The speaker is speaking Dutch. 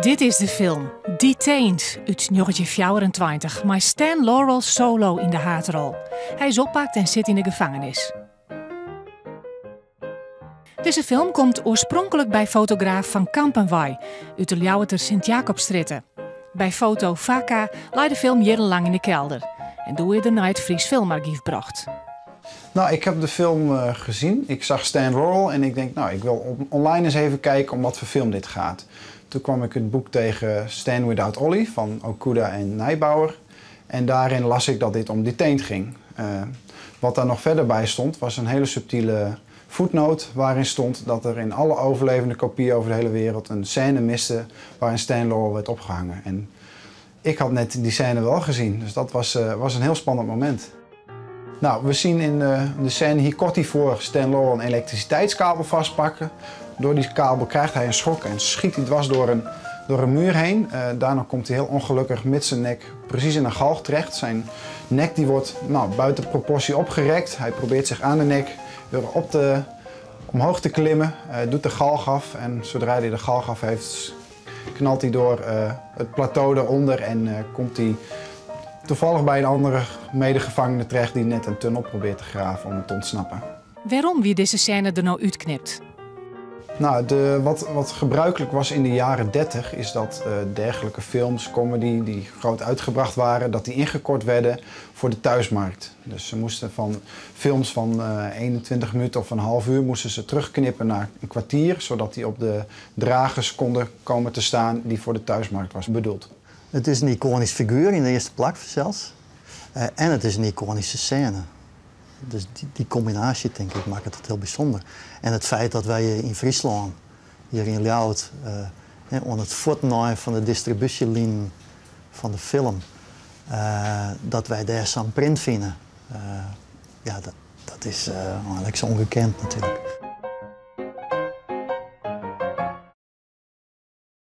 Dit is de film Detained uit 1924, maar Stan Laurel solo in de haarrol. Hij is oppakt en zit in de gevangenis. Deze film komt oorspronkelijk bij fotograaf Van Kampenwaai uit de Ljouwerter Sint-Jacobstritten. Bij foto Vaka lag de film jarenlang in de kelder en doe je er naar het Fries Filmarchief bracht. Nou, ik heb de film gezien. Ik zag Stan Laurel en ik denk, nou, ik wil online eens even kijken om wat voor film dit gaat. Toen kwam ik het boek tegen Stan Without Ollie van Okuda en Nijbauer. En daarin las ik dat dit om Detained ging. Wat daar nog verder bij stond, was een hele subtiele voetnoot waarin stond dat er in alle overlevende kopieën over de hele wereld een scène miste waarin Stan Laurel werd opgehangen. En ik had net die scène wel gezien, dus dat was een heel spannend moment. Nou, we zien in de scène, hier kort hiervoor Stan Laurel een elektriciteitskabel vastpakken. Door die kabel krijgt hij een schok en schiet hij dwars door een muur heen. Daarna komt hij heel ongelukkig met zijn nek precies in een galg terecht. Zijn nek die wordt buiten proportie opgerekt. Hij probeert zich aan de nek weer omhoog te klimmen, doet de galg af en zodra hij de galg af heeft, knalt hij door het plateau eronder en komt hij toevallig bij een andere medegevangene terecht die net een tunnel probeert te graven om te ontsnappen. Waarom wie deze scène er nou uitknipt? Nou, wat gebruikelijk was in de jaren 30 is dat dergelijke films, comedy die groot uitgebracht waren, dat die ingekort werden voor de thuismarkt. Dus ze moesten van films van 21 minuten of een half uur moesten ze terugknippen naar een kwartier, zodat die op de dragers konden komen te staan die voor de thuismarkt was bedoeld. Het is een iconisch figuur in de eerste plek zelfs. En het is een iconische scène. Dus die combinatie, denk ik, maakt het heel bijzonder. En het feit dat wij in Friesland, hier in Ljouwert, aan het voetnaaien van de distributielinie van de film, dat wij daar zo'n print vinden, ja, dat is ongekend natuurlijk.